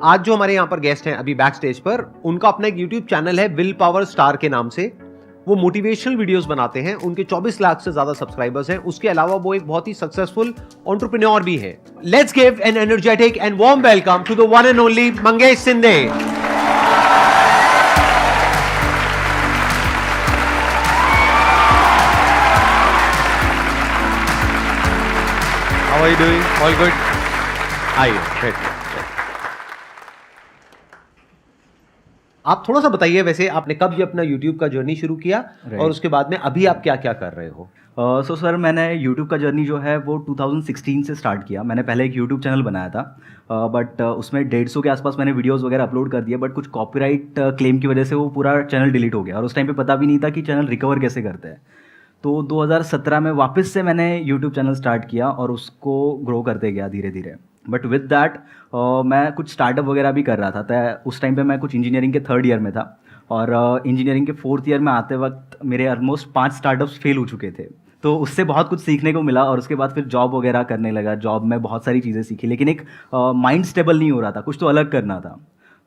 आज जो हमारे यहाँ पर गेस्ट हैं अभी बैक स्टेज पर, उनका अपना एक यूट्यूब चैनल है विल पावर स्टार के नाम से। वो मोटिवेशनल वीडियोस बनाते हैं, उनके 24 लाख से ज्यादा सब्सक्राइबर्स हैं। उसके अलावा वो एक बहुत ही सक्सेसफुल एंटरप्रेन्योर भी है। Let's give an energetic and warm welcome to the one and only Mangesh Shinde. How are you doing? All good? आइए, बैठिए। आप थोड़ा सा बताइए, वैसे आपने कब ये अपना YouTube का जर्नी शुरू किया और उसके बाद में अभी आप क्या क्या कर रहे हो? सो सर, मैंने YouTube का जर्नी जो है वो 2016 से स्टार्ट किया। मैंने पहले एक YouTube चैनल बनाया था, बट उसमें 150 के आसपास मैंने वीडियोस वगैरह अपलोड कर दिए, बट कुछ कॉपीराइट क्लेम की वजह से वो पूरा चैनल डिलीट हो गया और उस टाइम पे पता भी नहीं था कि चैनल रिकवर कैसे करते हैं। तो 2017 में वापस से मैंने YouTube चैनल स्टार्ट किया और उसको ग्रो करते गया धीरे धीरे। बट विद दैट मैं कुछ स्टार्टअप वगैरह भी कर रहा था। तो उस टाइम पे मैं कुछ इंजीनियरिंग के 3rd ईयर में था और इंजीनियरिंग के 4th ईयर में आते वक्त मेरे ऑलमोस्ट 5 स्टार्टअप्स फेल हो चुके थे। तो उससे बहुत कुछ सीखने को मिला और उसके बाद फिर जॉब वगैरह करने लगा। जॉब में बहुत सारी चीज़ें सीखी, लेकिन एक माइंड स्टेबल नहीं हो रहा था, कुछ तो अलग करना था।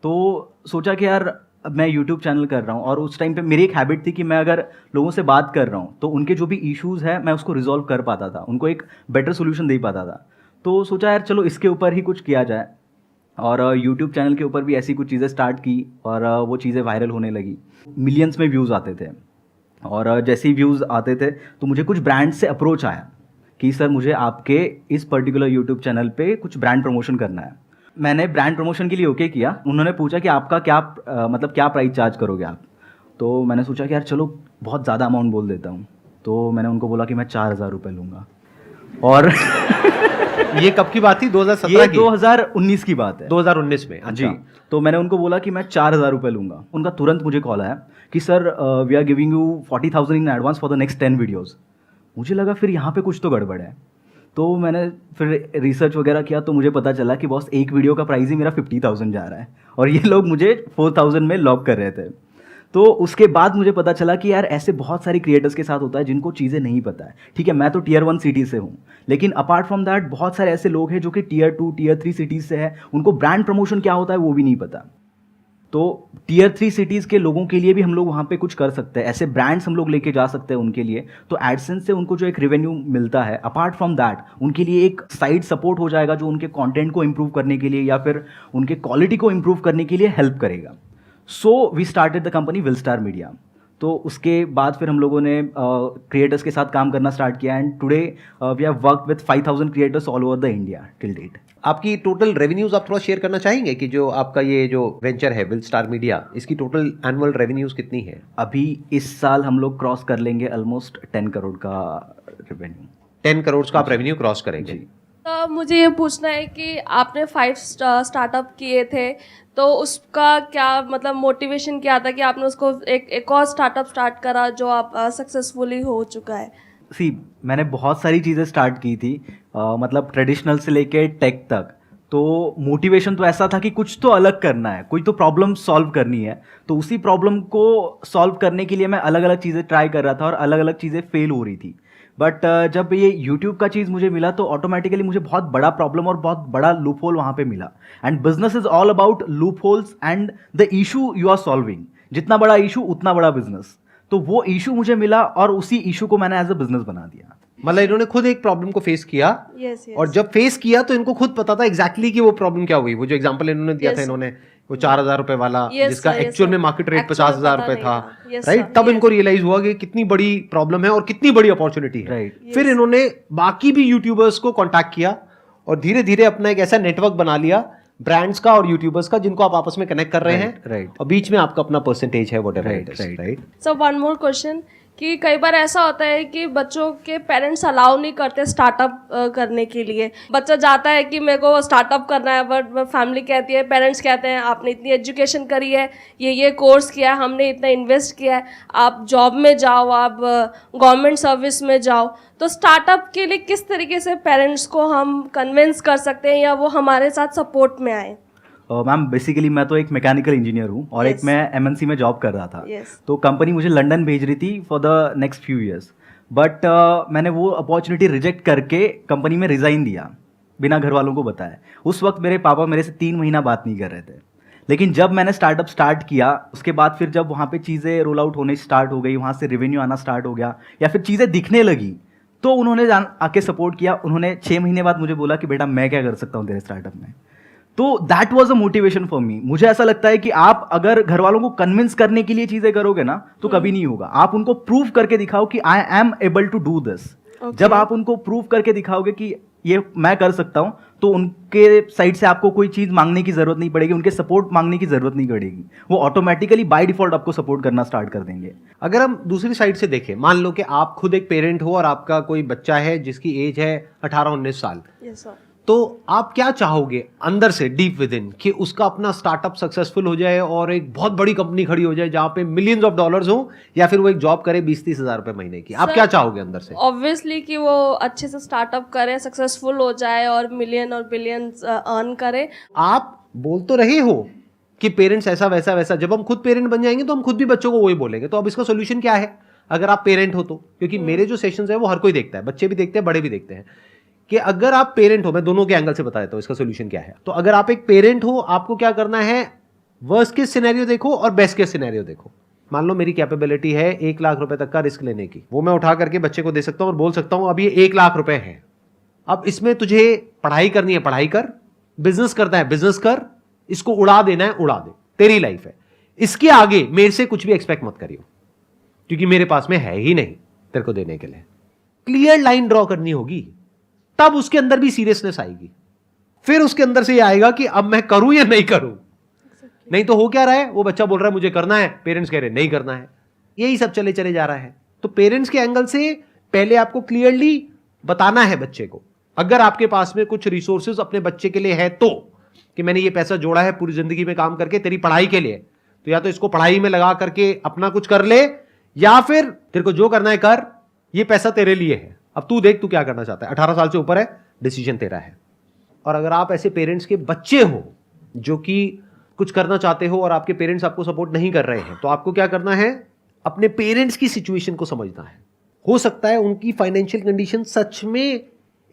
तो सोचा कि यार अब मैं यूट्यूब चैनल कर रहा हूँ और उस टाइम पे मेरी एक हैबिट थी कि मैं अगर लोगों से बात कर रहा हूँ तो उनके जो भी इश्यूज़ है मैं उसको रिजॉल्व कर पाता था, उनको एक बेटर सोल्यूशन दे पाता था। तो सोचा यार चलो इसके ऊपर ही कुछ किया जाए और यूट्यूब चैनल के ऊपर भी ऐसी कुछ चीज़ें स्टार्ट की और वो चीज़ें वायरल होने लगी। मिलियंस में व्यूज़ आते थे और जैसे ही व्यूज़ आते थे तो मुझे कुछ ब्रांड से अप्रोच आया कि सर मुझे आपके इस पर्टिकुलर यूट्यूब चैनल पे कुछ ब्रांड प्रमोशन करना है। मैंने ब्रांड प्रमोशन के लिए ओके किया। उन्होंने पूछा कि आपका क्या मतलब क्या प्राइस चार्ज करोगे आप। तो मैंने सोचा कि यार चलो बहुत ज़्यादा अमाउंट बोल देता हूँ। तो मैंने उनको बोला कि मैं 4,000 रुपये लूँगा। और ये कब की बात थी? 2017 ये की? 2019 की बात है। 2019 में? जी। तो मैंने उनको बोला कि मैं 4,000 रुपये लूँगा। उनका तुरंत मुझे कॉल आया कि sir we are giving you 40,000 in advance for the next 10 videos. मुझे लगा फिर यहाँ पे कुछ तो गड़बड़ है। तो मैंने फिर रिसर्च वगैरह किया तो मुझे पता चला कि बॉस एक वीडियो का प्राइस ही मेरा 50,000 जा रहा है और ये लोग मुझे 4,000 में लॉक कर रहे थे। तो उसके बाद मुझे पता चला कि यार ऐसे बहुत सारे क्रिएटर्स के साथ होता है जिनको चीज़ें नहीं पता है। ठीक है, मैं तो Tier 1 सिटी से हूँ, लेकिन अपार्ट फ्रॉम दैट बहुत सारे ऐसे लोग हैं जो कि Tier 2 Tier 3 सिटीज़ से है, उनको ब्रांड प्रमोशन क्या होता है वो भी नहीं पता। तो Tier 3 सिटीज़ के लोगों के लिए भी हम लोग वहाँ पे कुछ कर सकते हैं, ऐसे ब्रांड्स हम लोग लेके जा सकते हैं उनके लिए। तो एडसेंस से उनको जो एक रेवेन्यू मिलता है, अपार्ट फ्रॉम दैट उनके लिए एक साइड सपोर्ट हो जाएगा जो उनके कंटेंट को इम्प्रूव करने के लिए या फिर उनके क्वालिटी को इम्प्रूव करने के लिए हेल्प करेगा। So we started the company Will Star Media. तो उसके बाद फिर हम लोगों ने क्रिएटर्स के साथ काम करना स्टार्ट किया and today we have worked with 5,000 creators all over the India till date. आपकी टोटल रेवेन्यूज आप थोड़ा शेयर करना चाहेंगे कि जो आपका ये जो वेंचर है विल स्टार मीडिया, इसकी टोटल एनुअल रेवेन्यूज कितनी है? अभी इस साल हम लोग क्रॉस कर लेंगे ऑलमोस्ट 10 करोड़ का रेवेन्यू। 10 करोड़ का आप रेवेन्यू क्रॉस करेंगे? तो मुझे ये पूछना है कि आपने 5 स्टार्टअप किए थे, तो उसका क्या मतलब मोटिवेशन क्या था कि आपने उसको एक और स्टार्टअप स्टार्ट करा जो आप सक्सेसफुली हो चुका है? सी, मैंने बहुत सारी चीज़ें स्टार्ट की थी, मतलब ट्रेडिशनल से लेके टेक तक। तो मोटिवेशन तो ऐसा था कि कुछ तो अलग करना है, कोई तो प्रॉब्लम सॉल्व करनी है। तो उसी प्रॉब्लम को सॉल्व करने के लिए मैं अलग अलग चीज़ें ट्राई कर रहा था और अलग अलग चीज़ें फेल हो रही थी। बट जब ये YouTube का चीज़ मुझे मिला तो ऑटोमेटिकली मुझे बहुत बड़ा प्रॉब्लम और बहुत बड़ा लूप होल वहाँ पे मिला। And business is all about loopholes and the issue you are solving. जितना बड़ा इशू उतना बड़ा बिजनेस। तो वो इशू मुझे मिला और उसी इशू को मैंने एज अ बिजनेस बना दिया। मतलब इन्होंने खुद एक प्रॉब्लम को फेस किया। yes. और जब फेस किया तो इनको खुद पता था एग्जैक्टली कि वो प्रॉब्लम क्या हुई। वो जो एग्जांपल इन्होंने दिया था, इन्होंने वो 4,000 रुपए वाला, जिसका एक्चुअल में मार्केट रेट 50,000 रुपए था, राइट? तब इनको रियलाइज हुआ कि कितनी बड़ी प्रॉब्लम है और कितनी बड़ी अपॉर्चुनिटी है। फिर इन्होंने बाकी भी यूट्यूबर्स को कॉन्टैक्ट किया और धीरे धीरे अपना एक ऐसा नेटवर्क बना लिया ब्रांड्स का और यूट्यूबर्स का, जिनको आप आपस में कनेक्ट कर रहे हैं। और बीच में आपका अपना परसेंटेज है, whatever, right? So one more question कि कई बार ऐसा होता है कि बच्चों के पेरेंट्स अलाउ नहीं करते स्टार्टअप करने के लिए। बच्चा जाता है कि मेरे को स्टार्टअप करना है, बट फैमिली कहती है, पेरेंट्स कहते हैं आपने इतनी एजुकेशन करी है, ये कोर्स किया है, हमने इतना इन्वेस्ट किया है, आप जॉब में जाओ, आप गवर्नमेंट सर्विस में जाओ। तो स्टार्टअप के लिए किस तरीके से पेरेंट्स को हम कन्विंस कर सकते हैं या वो हमारे साथ सपोर्ट में आए? मैम बेसिकली मैं तो एक मैकेनिकल इंजीनियर हूँ और एक मैं MNC में जॉब कर रहा था। तो कंपनी मुझे लंदन भेज रही थी for the next few years, but मैंने वो अपॉर्चुनिटी रिजेक्ट करके कंपनी में रिज़ाइन दिया। बिना घर वालों को बताए। उस वक्त मेरे पापा मेरे से 3 महीना बात नहीं कर रहे थे। लेकिन जब मैंने स्टार्टअप स्टार्ट किया, उसके बाद फिर जब वहाँ पे चीज़ें रोल आउट होने स्टार्ट हो गई, वहाँ से रेवेन्यू आना स्टार्ट हो गया या फिर चीज़ें दिखने लगी, तो उन्होंने आके सपोर्ट किया। उन्होंने 6 महीने बाद मुझे बोला कि बेटा मैं क्या कर सकता हूँ तेरे स्टार्टअप में। तो that was a motivation for me. मुझे ऐसा लगता है कि आप अगर घर वालों को कन्विंस करने के लिए चीज़ें करोगे ना तो कभी नहीं होगा। आप उनको प्रूव करके दिखाओ कि I am able to do this. जब आप उनको प्रूव करके दिखाओगे कि ये मैं कर सकता हूं, तो उनके साइड से आपको कोई चीज मांगने की जरूरत नहीं पड़ेगी, उनके सपोर्ट मांगने की जरूरत नहीं पड़ेगी। वो ऑटोमेटिकली बाय डिफॉल्ट आपको सपोर्ट करना स्टार्ट कर देंगे। अगर हम दूसरी साइड से देखें, मान लो कि आप खुद एक पेरेंट हो और आपका कोई बच्चा है जिसकी एज है 18-19 साल, यस सर। तो आप क्या चाहोगे अंदर से डीप विद इन कि उसका अपना स्टार्टअप सक्सेसफुल हो जाए और एक बहुत बड़ी कंपनी खड़ी हो जाए जहां पे मिलियंस ऑफ डॉलर्स हो, या फिर वो एक जॉब करे 20-30 हज़ार रुपए महीने की? आप क्या चाहोगे अंदर से? ऑब्वियसली कि वो अच्छे से स्टार्टअप करे, सक्सेसफुल हो जाए और मिलियन और बिलियंस अर्न करे। आप बोल तो रहे हो कि पेरेंट्स ऐसा वैसा वैसा, जब हम खुद पेरेंट बन जाएंगे तो हम खुद भी बच्चों को वही बोलेंगे। तो अब इसका सोल्यूशन क्या है अगर आप पेरेंट हो तो? क्योंकि मेरे जो सेशंस है वो हर कोई देखता है, बच्चे भी देखते हैं, बड़े भी देखते हैं, कि अगर आप पेरेंट हो, मैं दोनों के एंगल से बता देता हूं इसका सोल्यूशन क्या है। तो अगर आप एक पेरेंट हो, आपको क्या करना है, वर्स्ट केस सिनेरियो देखो और बेस्ट केस सिनेरियो देखो। मान लो मेरी कैपेबिलिटी है 1 लाख रुपए तक का रिस्क लेने की, वो मैं उठा करके बच्चे को दे सकता हूं और बोल सकता हूं अब ये 1 लाख रुपए है, अब इसमें तुझे पढ़ाई करनी है पढ़ाई कर, बिजनेस करना है बिजनेस कर, इसको उड़ा देना है उड़ा दे, तेरी लाइफ है, इसके आगे मेरे से कुछ भी एक्सपेक्ट मत करियो क्योंकि मेरे पास में है ही नहीं तेरे को देने के लिए। क्लियर लाइन ड्रॉ करनी होगी, तब उसके अंदर भी सीरियसनेस आएगी। फिर उसके अंदर से ये आएगा कि अब मैं करूं या नहीं करूं। नहीं तो हो क्या रहा है, वो बच्चा बोल रहा है मुझे करना है, पेरेंट्स कह रहे हैं नहीं करना है, यही सब चले चले जा रहा है। तो पेरेंट्स के एंगल से पहले आपको क्लियरली बताना है बच्चे को, अगर आपके पास में कुछ रिसोर्सेज अपने बच्चे के लिए है तो, कि मैंने ये पैसा जोड़ा है पूरी जिंदगी में काम करके तेरी पढ़ाई के लिए, तो या तो इसको पढ़ाई में लगा करके अपना कुछ कर ले, या फिर तेरे को जो करना है कर, ये पैसा तेरे लिए है, अब तू देख तू क्या करना चाहता है, 18 साल से ऊपर है, डिसीजन तेरा है। और अगर आप ऐसे पेरेंट्स के बच्चे हो जो कि कुछ करना चाहते हो और आपके पेरेंट्स आपको सपोर्ट नहीं कर रहे हैं, तो आपको क्या करना है, अपने पेरेंट्स की सिचुएशन को समझना है। हो सकता है उनकी फाइनेंशियल कंडीशन सच में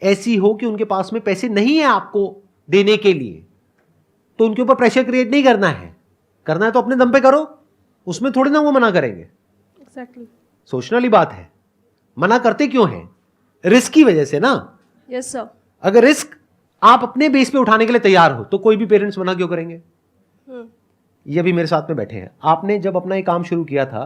ऐसी हो कि उनके पास में पैसे नहीं है आपको देने के लिए, तो उनके ऊपर प्रेशर क्रिएट नहीं करना है, करना है तो अपने दम पे करो, उसमें थोड़ी ना वो मना करेंगे। एग्जैक्टली। सोचने वाली बात है, मना करते क्यों हैं, रिस्क की वजह से ना। Yes sir. अगर रिस्क आप अपने बेस पे उठाने के लिए तैयार हो तो कोई भी पेरेंट्स मना क्यों करेंगे। ये भी मेरे साथ में बैठे हैं, आपने जब अपना ये काम शुरू किया था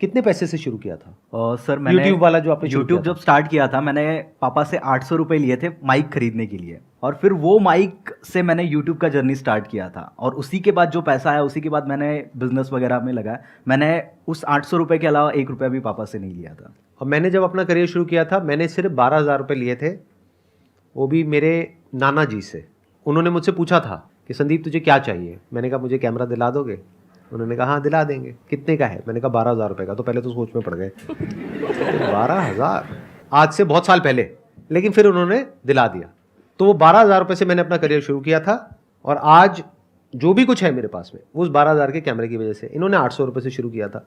कितने पैसे से शुरू किया था? सर मैंने YouTube वाला जो आपने शुरू YouTube किया जब स्टार्ट किया था, मैंने पापा से 800 रुपये लिए थे माइक खरीदने के लिए, और फिर वो माइक से मैंने YouTube का जर्नी स्टार्ट किया था। और उसी के बाद जो पैसा आया उसी के बाद मैंने बिजनेस वगैरह में लगाया। मैंने उस 800 रुपये के अलावा 1 रुपया भी पापा से नहीं लिया था। और मैंने जब अपना करियर शुरू किया था मैंने सिर्फ 12,000 रुपये लिए थे, वो भी मेरे नाना जी से। उन्होंने मुझसे पूछा था कि संदीप तुझे क्या चाहिए, मैंने कहा मुझे कैमरा दिला दोगे? उन्होंने कहा हाँ दिला देंगे। कितने का है? मैंने कहा 12,000 रुपये का। तो पहले तो सोच में पड़ गए 12,000, आज से बहुत साल पहले, लेकिन फिर उन्होंने दिला दिया। तो वो 12,000 रुपये से मैंने अपना करियर शुरू किया था, और आज जो भी कुछ है मेरे पास में वो उस 12,000 के कैमरे की वजह से। इन्होंने 800 रुपये से शुरू किया था।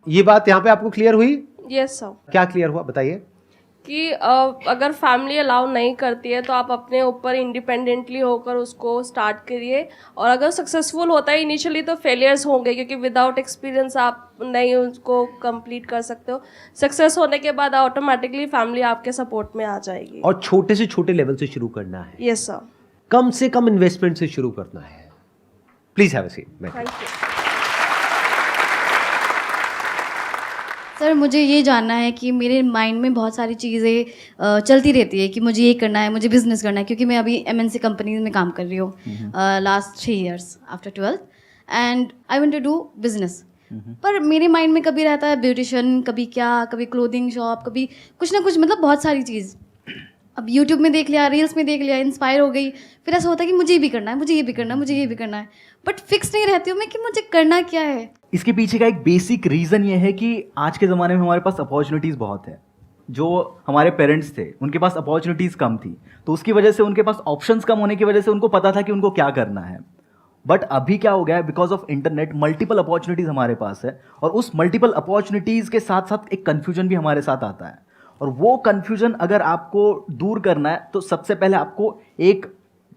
ये बात यहाँ पे आपको क्लियर हुई? Yes sir. क्या क्लियर हुआ बताइए? कि अगर फैमिली अलाउ नहीं करती है तो आप अपने ऊपर इंडिपेंडेंटली होकर उसको स्टार्ट करिए, और अगर सक्सेसफुल होता है इनिशियली तो फेलियर्स होंगे क्योंकि विदाउट एक्सपीरियंस आप नहीं उसको कंप्लीट कर सकते हो। सक्सेस होने के बाद ऑटोमेटिकली फैमिली आपके सपोर्ट में आ जाएगी। और छोटे से छोटे लेवल से शुरू करना है। Yes sir. कम से कम इन्वेस्टमेंट से शुरू करना है। Please have a seat. Thank you. Sir मुझे ये जानना है कि मेरे माइंड में बहुत सारी चीज़ें चलती रहती है कि मुझे ये करना है, मुझे बिजनेस करना है, क्योंकि मैं अभी MNC कंपनी में काम कर रही हूँ last 3 years after 12th, and I want to do business. पर मेरे माइंड में कभी रहता है ब्यूटिशियन, कभी क्या, कभी क्लोथिंग शॉप, कभी कुछ ना कुछ, मतलब बहुत सारी चीज़। अब यूट्यूब में देख लिया, रील्स में देख लिया, इंस्पायर हो गई, फिर ऐसा होता है कि मुझे ये भी करना है, मुझे ये भी करना है, मुझे ये भी करना है, बट फिक्स नहीं रहती हूँ मैं कि मुझे करना क्या है। इसके पीछे का एक बेसिक रीज़न ये है कि आज के ज़माने में हमारे पास अपॉर्चुनिटीज़ बहुत है। जो हमारे पेरेंट्स थे उनके पास अपॉर्चुनिटीज़ कम थी, तो उसकी वजह से उनके पास ऑप्शंस कम होने की वजह से उनको पता था कि उनको क्या करना है। बट अभी क्या हो गया है, because of internet multiple opportunities हमारे पास है, और उस मल्टीपल अपॉर्चुनिटीज़ के साथ साथ एक कन्फ्यूजन भी हमारे साथ आता है। और वो कन्फ्यूजन अगर आपको दूर करना है तो सबसे पहले आपको एक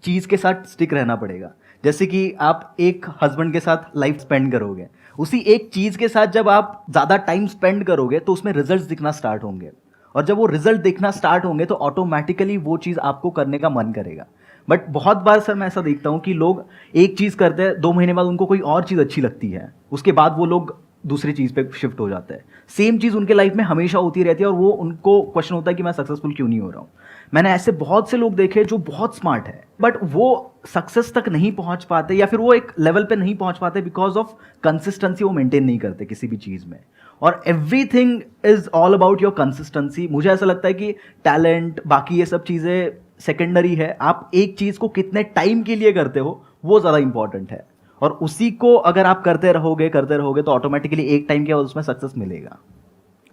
चीज़ के साथ स्टिक रहना पड़ेगा। जैसे कि आप एक हस्बैंड के साथ लाइफ स्पेंड करोगे, उसी एक चीज़ के साथ जब आप ज़्यादा टाइम स्पेंड करोगे तो उसमें रिजल्ट्स दिखना स्टार्ट होंगे, और जब वो रिजल्ट दिखना स्टार्ट होंगे तो ऑटोमेटिकली वो चीज़ आपको करने का मन करेगा। बट बहुत बार सर मैं ऐसा देखता हूँ कि लोग एक चीज़ करते हैं, 2 महीने बाद उनको कोई और चीज़ अच्छी लगती है, उसके बाद वो लोग दूसरी चीज़ पे शिफ्ट हो जाते हैं। सेम चीज़ उनके लाइफ में हमेशा होती रहती है और वो उनको क्वेश्चन होता है कि मैं सक्सेसफुल क्यों नहीं हो रहा हूँ। मैंने ऐसे बहुत से लोग देखे जो बहुत स्मार्ट है बट वो सक्सेस तक नहीं पहुंच पाते, या फिर वो एक लेवल पे नहीं पहुंच पाते बिकॉज ऑफ कंसिस्टेंसी वो मेंटेन नहीं करते किसी भी चीज़ में। और everything is all about your consistency. मुझे ऐसा लगता है कि टैलेंट बाकी ये सब चीज़ें सेकेंडरी है, आप एक चीज़ को कितने टाइम के लिए करते हो वो ज़्यादा इंपॉर्टेंट है, और उसी को अगर आप करते रहोगे तो ऑटोमेटिकली एक टाइम के बाद उसमें सक्सेस मिलेगा।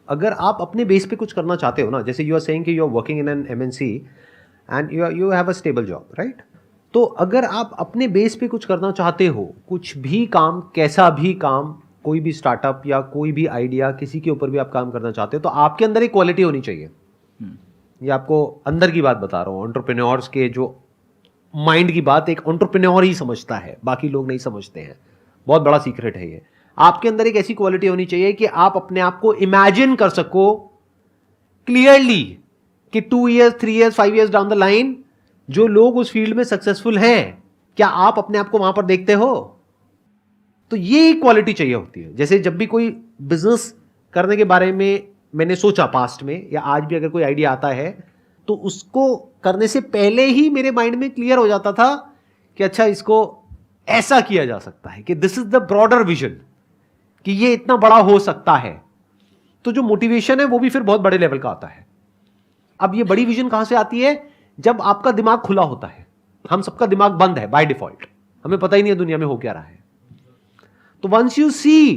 अगर आप अपने बेस पे कुछ करना चाहते हो ना, जैसे यू आर सेइंग कि you are working in an MNC and you have a stable job, right? तो अगर आप अपने बेस पे कुछ करना चाहते हो, कुछ भी काम, कैसा भी काम, कोई भी स्टार्टअप या कोई भी आइडिया, किसी के ऊपर भी आप काम करना चाहते हो, तो आपके अंदर एक क्वालिटी होनी चाहिए। ये आपको अंदर की बात बता रहा हूँ, एंटरप्रेन्योर्स के जो माइंड की बात एक एंटरप्रेन्योर ही समझता है, बाकी लोग नहीं समझते हैं। बहुत बड़ा सीक्रेट है ये। आपके अंदर एक ऐसी क्वालिटी होनी चाहिए कि आप अपने आप को इमेजिन कर सको क्लियरली कि 2 years, 3 years, 5 years down the line जो लोग उस फील्ड में सक्सेसफुल हैं, क्या आप अपने आप को वहां पर देखते हो? तो ये क्वालिटी चाहिए होती है। जैसे जब भी कोई बिजनेस करने के बारे में मैंने सोचा पास्ट में, या आज भी अगर कोई आइडिया आता है, तो उसको करने से पहले ही मेरे माइंड में क्लियर हो जाता था कि अच्छा इसको ऐसा किया जा सकता है, कि this is the broader vision, कि ये इतना बड़ा हो सकता है। तो जो मोटिवेशन है वो भी फिर बहुत बड़े लेवल का आता है। अब ये बड़ी विजन कहां से आती है? जब आपका दिमाग खुला होता है। हम सबका दिमाग बंद है बाय डिफॉल्ट, हमें पता ही नहीं है दुनिया में हो क्या रहा है। तो वंस यू सी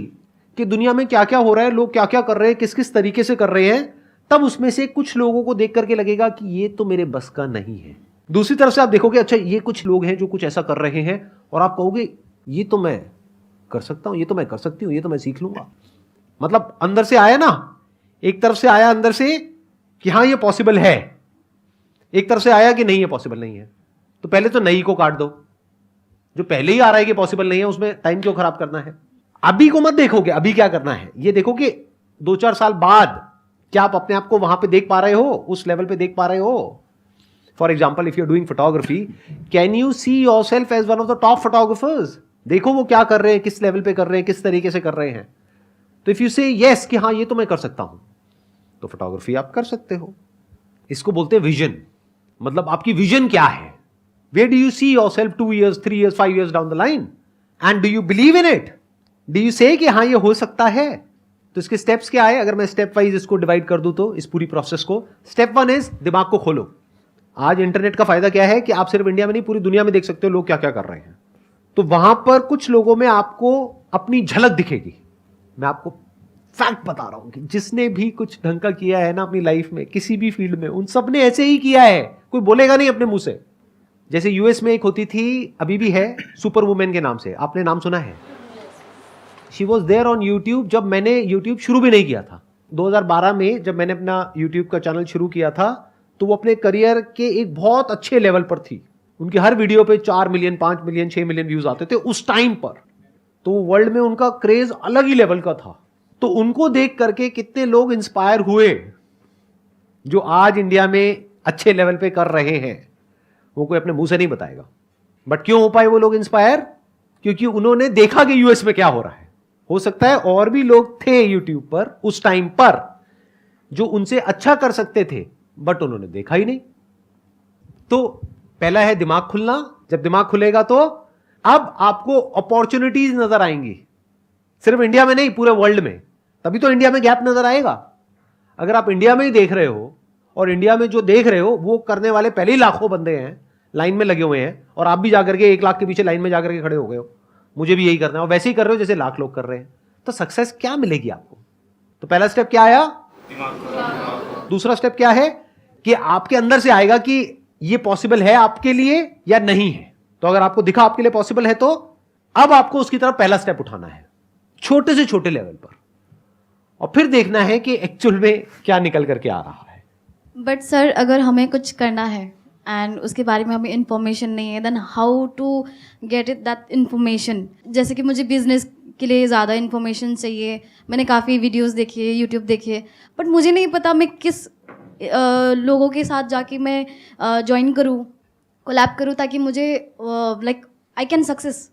कि दुनिया में क्या क्या हो रहा है, लोग क्या क्या कर रहे हैं, किस किस तरीके से कर रहे हैं, तब उसमें से कुछ लोगों को देख करके लगेगा कि ये तो मेरे बस का नहीं है। दूसरी तरफ से आप देखोगे अच्छा ये कुछ लोग हैं जो कुछ ऐसा कर रहे हैं, और आप कहोगे ये तो मैं कर सकता हूं, ये तो मैं कर सकती हूं, ये तो मैं सीख लूंगा। मतलब अंदर से आया ना, एक तरफ से आया अंदर से कि हाँ ये पॉसिबल है, एक तरफ से आया कि नहीं ये पॉसिबल नहीं है। तो पहले तो नहीं को काट दो, जो पहले ही आ रहा है कि पॉसिबल नहीं है उसमें टाइम क्यों खराब करना है। अभी को मत देखोगे, अभी क्या करना है ये देखो कि 2-4 साल बाद क्या आप अपने आप को वहां पे देख पा रहे हो, उस लेवल पे देख पा रहे हो। For example if you are doing photography, can you see yourself as one of the top photographers? देखो वो क्या कर रहे हैं, किस लेवल पे कर रहे हैं, किस तरीके से कर रहे हैं। तो इफ यू से यस कि हाँ ये तो मैं कर सकता हूं, तो फोटोग्राफी आप कर सकते हो। इसको बोलते हैं विजन। मतलब आपकी विजन क्या है? Where do you see yourself 2 years, 3 years, 5 years down the line, and do you believe in it? Do you say कि हाँ ये हो सकता है? तो इसके स्टेप्स क्या है? अगर मैं स्टेप वाइज इसको डिवाइड कर दूं तो इस पूरी प्रोसेस को, स्टेप 1 इज दिमाग को खोलो। आज इंटरनेट का फायदा क्या है कि आप सिर्फ इंडिया में नहीं पूरी दुनिया में देख सकते हो लोग क्या क्या कर रहे हैं। तो वहां पर कुछ लोगों में आपको अपनी झलक दिखेगी। मैं आपको फैक्ट बता रहा हूं कि जिसने भी कुछ ढंग का किया है ना अपनी लाइफ में, किसी भी फील्ड में, उन सब ने ऐसे ही किया है। कोई बोलेगा नहीं अपने मुंह से। जैसे यूएस में एक होती थी, अभी भी है, सुपर वुमेन के नाम से, आपने नाम सुना है? She was there on YouTube जब मैंने यूट्यूब शुरू भी नहीं किया था। 2012 में जब मैंने अपना यूट्यूब का चैनल शुरू किया था, तो वो अपने करियर के एक बहुत अच्छे लेवल पर थी। उनके हर वीडियो पे 4 मिलियन, 5 मिलियन, 6 मिलियन व्यूज आते थे उस टाइम पर। तो वर्ल्ड में उनका क्रेज अलग ही लेवल का था। तो उनको देख करके कितने लोग इंस्पायर हुए जो आज इंडिया में अच्छे लेवल पे कर रहे हैं। वो कोई अपने मुंह से नहीं बताएगा। बट क्यों हो पाए वो लोग इंस्पायर? क्योंकि उन्होंने देखा कि यूएस में क्या हो रहा है। हो सकता है और भी लोग थे यूट्यूब पर उस टाइम पर जो उनसे अच्छा कर सकते थे, बट उन्होंने देखा ही नहीं। तो पहला है दिमाग खुलना। जब दिमाग खुलेगा तो अब आपको अपॉर्चुनिटीज नजर आएंगी, सिर्फ इंडिया में नहीं, पूरे वर्ल्ड में। तभी तो इंडिया में गैप नजर आएगा। अगर आप इंडिया में ही देख रहे हो, और इंडिया में जो देख रहे हो वो करने वाले पहले ही लाखों बंदे हैं, लाइन में लगे हुए हैं, और आप भी जाकर के 1 लाख के पीछे लाइन में जाकर के खड़े हो गए हो, मुझे भी यही करना है, और वैसे ही कर रहे हो जैसे लाख लोग कर रहे हैं, तो सक्सेस क्या मिलेगी आपको? तो पहला स्टेप क्या आया? दूसरा स्टेप क्या है कि आपके अंदर से आएगा कि ये पॉसिबल है आपके लिए या नहीं है। तो अगर आपको दिखा आपके लिए पॉसिबल है, तो अब आपको उसकी तरफ पहला स्टेप उठाना है, छोटे से छोटे लेवल पर, और फिर देखना है कि एक्चुअल में क्या निकल करके आ रहा है। बट सर अगर हमें कुछ करना है एंड उसके बारे में हमें इन्फॉर्मेशन नहीं है, then how to get it that information? जैसे कि मुझे बिजनेस के लिए ज़्यादा इन्फॉर्मेशन चाहिए, मैंने काफ़ी वीडियोस देखी है, यूट्यूब देखी है, बट मुझे नहीं पता मैं किस लोगों के साथ जाके मैं ज्वाइन करूँ, कोलैब करूँ, ताकि मुझे लाइक आई कैन सक्सेस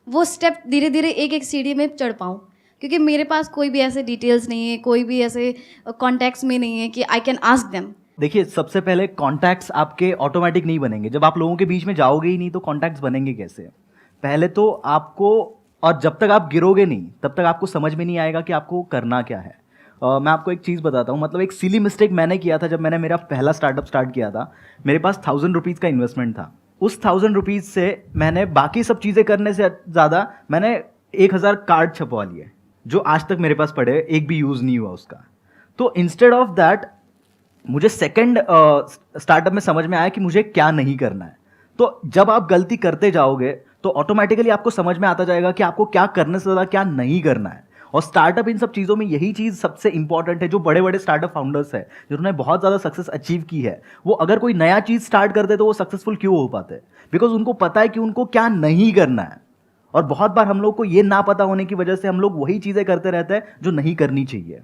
वो स्टेप धीरे धीरे एक एक सीढ़ी में चढ़ पाऊँ, क्योंकि मेरे पास कोई भी ऐसे डिटेल्स नहीं है, कोई भी ऐसे कॉन्टैक्ट्स में नहीं है कि आई कैन आस्क देम। देखिए, सबसे पहले कॉन्टैक्ट्स आपके ऑटोमेटिक नहीं बनेंगे। जब आप लोगों के बीच में जाओगे ही नहीं तो कॉन्टैक्ट्स बनेंगे कैसे? पहले तो आपको, और जब तक आप गिरोगे नहीं तब तक आपको समझ में नहीं आएगा कि आपको करना क्या है। मैं आपको एक चीज़ बताता हूँ, मतलब एक सिली मिस्टेक मैंने किया था जब मैंने मेरा पहला स्टार्टअप स्टार्ट किया था। मेरे पास 1000 रुपीज़ का इन्वेस्टमेंट था। उस 1000 रुपीज़ से मैंने बाकी सब चीज़ें करने से ज़्यादा मैंने 1000 कार्ड छपवा लिए, जो आज तक मेरे पास पड़े, एक भी यूज़ नहीं हुआ उसका। तो इंस्टेड ऑफ दैट मुझे सेकंड स्टार्टअप में समझ में आया कि मुझे क्या नहीं करना है। तो जब आप गलती करते जाओगे तो ऑटोमेटिकली आपको समझ में आता जाएगा कि आपको क्या करने से ज़्यादा क्या नहीं करना है। और स्टार्टअप इन सब चीज़ों में यही चीज़ सबसे इंपॉर्टेंट है। जो बड़े बड़े स्टार्टअप फाउंडर्स हैं जिन्होंने बहुत ज़्यादा सक्सेस अचीव की है, वो अगर कोई नया चीज़ स्टार्ट करते तो वो सक्सेसफुल क्यों हो पाते? बिकॉज उनको पता है कि उनको क्या नहीं करना है। और बहुत बार हम लोग को ये ना पता होने की वजह से हम लोग वही चीज़ें करते रहते हैं जो नहीं करनी चाहिए।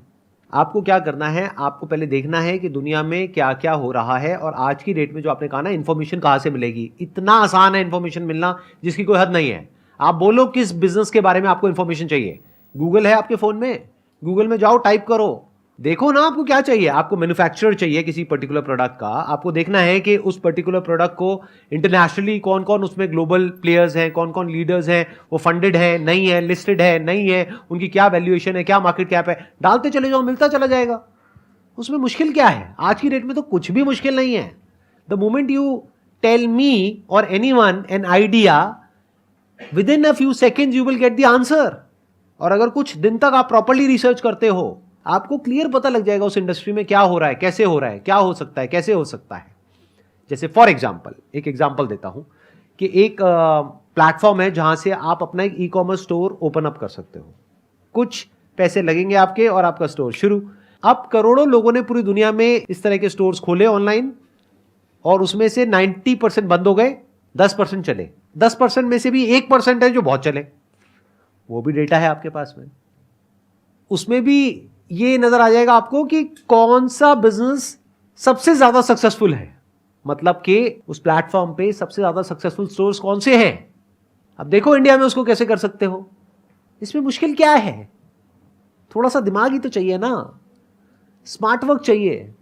आपको क्या करना है, आपको पहले देखना है कि दुनिया में क्या क्या हो रहा है, और आज की डेट में जो आपने कहा ना, इन्फॉर्मेशन कहाँ से मिलेगी। इतना आसान है इन्फॉर्मेशन मिलना जिसकी कोई हद नहीं है। आप बोलो किस बिजनेस के बारे में आपको इन्फॉर्मेशन चाहिए, गूगल है आपके फ़ोन में, गूगल में जाओ, टाइप करो, देखो ना आपको क्या चाहिए। आपको मैन्युफैक्चरर चाहिए किसी पर्टिकुलर प्रोडक्ट का, आपको देखना है कि उस पर्टिकुलर प्रोडक्ट को इंटरनेशनली कौन कौन उसमें ग्लोबल प्लेयर्स हैं, कौन कौन लीडर्स हैं, वो फंडेड है नहीं है, लिस्टेड है नहीं है, उनकी क्या वैल्यूएशन है, क्या मार्केट कैप है, डालते चले जाओ, मिलता चला जाएगा। उसमें मुश्किल क्या है? आज की डेट में तो कुछ भी मुश्किल नहीं है। The moment you tell me or anyone an idea, within a few seconds you will get the answer. और अगर कुछ दिन तक आप प्रॉपर्ली रिसर्च करते हो, आपको क्लियर पता लग जाएगा उस इंडस्ट्री में क्या हो रहा है, कैसे हो रहा है, क्या हो सकता है, कैसे हो सकता है। जैसे फॉर एग्जांपल, एक एग्जांपल देता हूं कि एक प्लेटफॉर्म है जहां से आप अपना एक e commerce store open up कर सकते हो। कुछ पैसे लगेंगे आपके और आपका स्टोर शुरू। अब करोड़ों लोगों ने पूरी दुनिया में इस तरह के स्टोर्स खोले ऑनलाइन, और उसमें से 90% बंद हो गए, 10% चले। 10% में से भी 1% है जो बहुत चले। वो भी डेटा है आपके पास में, उसमें भी ये नजर आ जाएगा आपको कि कौन सा बिजनेस सबसे ज्यादा सक्सेसफुल है, मतलब कि उस प्लेटफॉर्म पे सबसे ज्यादा सक्सेसफुल स्टोर्स कौन से हैं। अब देखो इंडिया में उसको कैसे कर सकते हो। इसमें मुश्किल क्या है? थोड़ा सा दिमाग ही तो चाहिए ना, स्मार्ट वर्क चाहिए।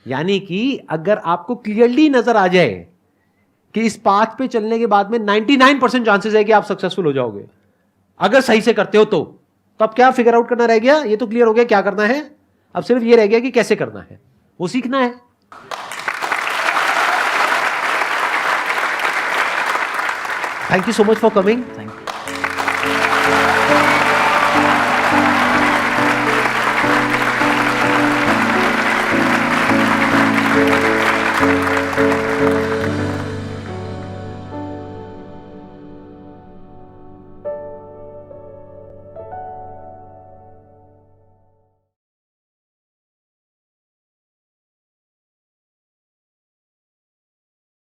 यानी कि अगर आपको क्लियरली नजर आ जाए कि इस पाथ पे चलने के बाद में 99% चांसेस है कि आप सक्सेसफुल हो जाओगे, अगर सही से करते हो तो अब क्या फिगर आउट करना रह गया? ये तो क्लियर हो गया क्या करना है, अब सिर्फ ये रह गया कि कैसे करना है, वो सीखना है। Thank you so much for coming. Thank you.